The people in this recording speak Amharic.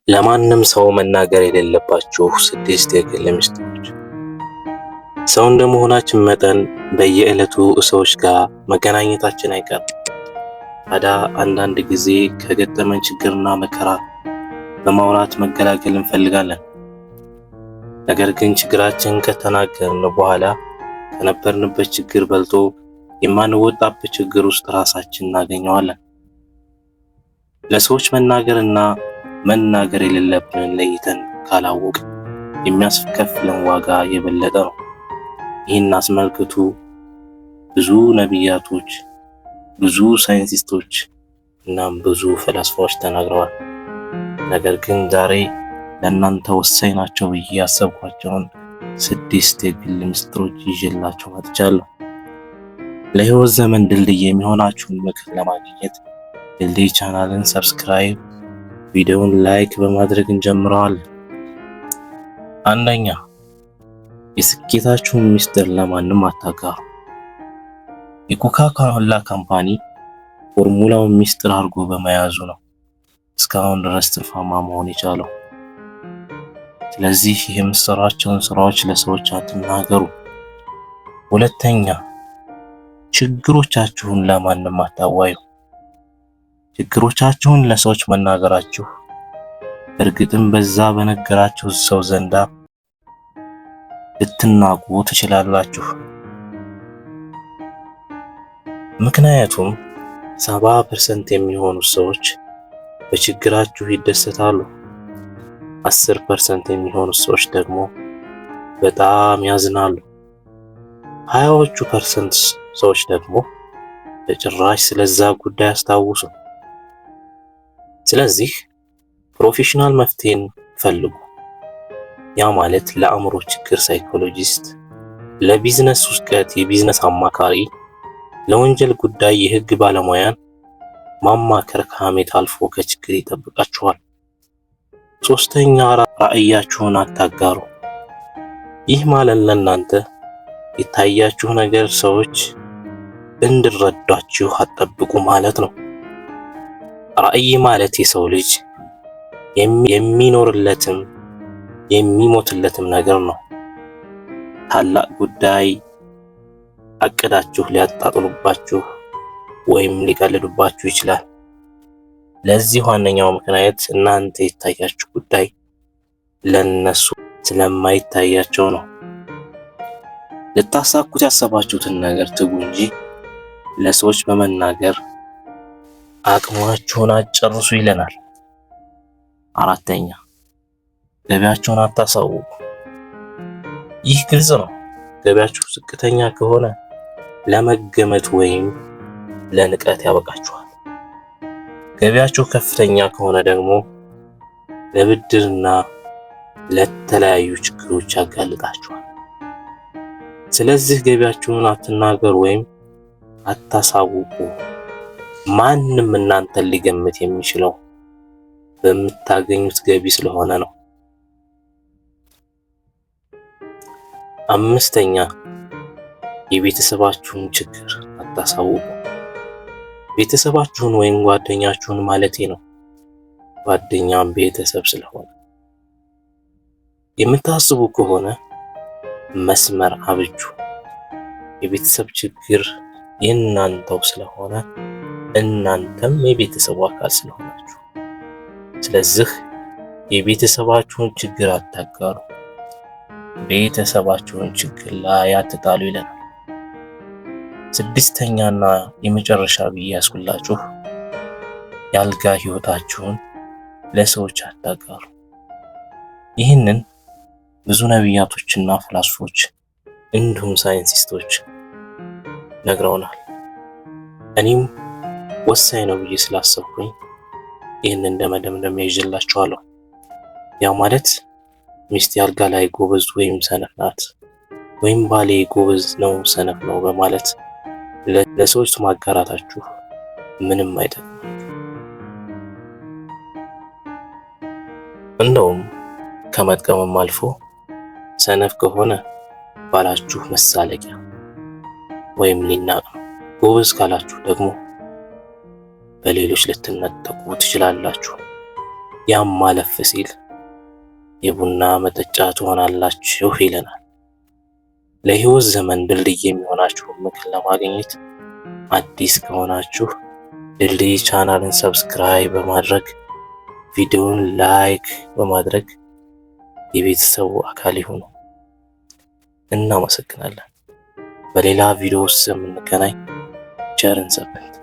ለማንም ሰው መናገር የሌለባችሁ 6 የግል ምስጢሮች። ሰው እንደመሆናችን መጠን በየዕለቱ ሰዎች ጋር መገናኘታችን አይቀርም። ታዲያ አንዳንድ ጊዜ ከገጠመን ችግርና መከራ በማውራት መገላገል እንፈልጋለን። ነገር ግን ችግራችን ከተናገርን በኋላ ከነበርንበት ችግር በልጦ የማንወጣበት ችግር ውስጥ ራሳችን እናገኘዋለን። ለሰዎች መናገርና መናገር የሌለብንን ለይተን ካላወቅ የሚያስከፍለን ዋጋ የበለጠ ነው። ይህን አስመልክቶ ብዙ ነቢያቶች፣ ብዙ ሳይንቲስቶች እናም ብዙ ፈላስፋዎች ተናግረዋል። ነገር ግን ዛሬ ለእናንተ ወሳኝ ናቸው ብዬ ያሰብኳቸውን 6 የግል ምስጢሮች ይዤላችሁ መጥቻለሁ። ለህይወት ዘመን ድልድይ የሚሆናችሁን ምክር ለማግኘት ድልድይ ቻናልን ሰብስክራይብ፣ ቪዲዮውን ላይክ በማድረግ እንጀምረዋለን። አንደኛ፣ የስኬታችሁን ምስጢር ለማንም አታጋሩ። የኮካ ኮላ ካምፓኒ ፎርሙላውን ምስጢር አድርጎ በመያዙ ነው እስካሁን ድረስ ትርፋማ መሆን የቻለው። ስለዚህ የምትሰሯቸውን ስራዎች ለሰዎች አትናገሩ። ሁለተኛ፣ ችግሮቻችሁን ለማንም አታዋዩ። ችግሮቻችሁን ለሰዎች መናገራችሁ እርግጥም በዛ በነገራችሁ ሰው ዘንዳ ልትናቁ ትችላላችሁ። ምክንያቱም 70% የሚሆኑ ሰዎች በችግራችሁ ይደሰታሉ። 10% የሚሆኑ ሰዎች ደግሞ በጣም ያዝናሉ። 20% ሰዎች ደግሞ በጭራሽ ስለዛ ጉዳይ አስታውሱ። ስለዚህ ፕሮፌሽናል መፍትሄን ፈልጉ። ያ ማለት ለአእምሮ ችግር ሳይኮሎጂስት፣ ለቢዝነስ ውስቀት የቢዝነስ አማካሪ፣ ለወንጀል ጉዳይ የህግ ባለሙያን ማማከር ከሐሜት አልፎ ከችግር ይጠብቃችኋል። ሶስተኛ፣ ራዕያችሁን አታጋሩ። ይህ ማለት ለእናንተ የታያችሁ ነገር ሰዎች እንዲረዷችሁ አትጠብቁ ማለት ነው። ራዕይ ማለት የሰው ልጅ የሚኖርለትም የሚሞትለትም ነገር ነው። ታላቅ ጉዳይ አቅዳችሁ ሊያጣጥሉባችሁ ወይም ሊቀልዱባችሁ ይችላል። ለዚህ ዋነኛው ምክንያት እናንተ የታያችሁ ጉዳይ ለነሱ ስለማይታያቸው ነው። ልታሳኩት ያሰባችሁትን ነገር ትጉ እንጂ ለሰዎች በመናገር አቅማችሁን አጨርሱ ይለናል። አራተኛ፣ ገቢያችሁን አታሳውቁ። ይህ ግልጽ ነው። ገቢያችሁ ዝቅተኛ ከሆነ ለመገመት ወይም ለንቀት ያበቃችኋል። ገቢያችሁ ከፍተኛ ከሆነ ደግሞ ለብድርና ለተለያዩ ችግሮች ያጋልጣችኋል። ስለዚህ ገቢያችሁን አትናገሩ ወይም አታሳውቁ። ማንም እናንተን ሊገምት የሚችለው በምታገኙት ገቢ ስለሆነ ነው። አምስተኛ፣ የቤተሰባችሁን ችግር አታሳውቁ። ቤተሰባችሁን ወይም ጓደኛችሁን ማለቴ ነው። ጓደኛም ቤተሰብ ስለሆነ የምታስቡ ከሆነ መስመር አብጁ። የቤተሰብ ችግር የእናንተው ስለሆነ እናንተም የቤተሰቡ አካል ስለሆናችሁ፣ ስለዚህ የቤተሰባችሁን ችግር አታጋሩ። ቤተሰባችሁን ችግር ላይ አትጣሉ ይለናል። ስድስተኛና የመጨረሻ ብዬ ያስኩላችሁ የአልጋ ህይወታችሁን ለሰዎች አታጋሩ። ይህንን ብዙ ነቢያቶችና ፈላስፎች እንዲሁም ሳይንቲስቶች ነግረውናል። እኔም ወሳኝ ነው ብዬ ስላሰብኩኝ ይህንን እንደመደምደሚያ ይዤላችኋለሁ። ያ ማለት ሚስቴ አልጋ ላይ ጎበዝ ወይም ሰነፍ ናት፣ ወይም ባሌ ጎበዝ ነው ሰነፍ ነው በማለት ለሰዎች ማጋራታችሁ ምንም አይጠቅም። እንደውም ከመጥቀምም አልፎ ሰነፍ ከሆነ ባላችሁ መሳለቂያ ወይም ሊናቅ ነው። ጎበዝ ካላችሁ ደግሞ በሌሎች ልትነጠቁ ትችላላችሁ። ያም ማለፍ ሲል የቡና መጠጫ ትሆናላችሁ ይለናል። ለህይወት ዘመን ድልድይ የሚሆናችሁን ምክር ለማግኘት አዲስ ከሆናችሁ ድልድይ ቻናልን ሰብስክራይብ በማድረግ ቪዲዮውን ላይክ በማድረግ የቤተሰቡ አካል ይሁኑ። እናመሰግናለን። በሌላ ቪዲዮ ውስጥ የምንገናኝ። ቸርን ሰንብት።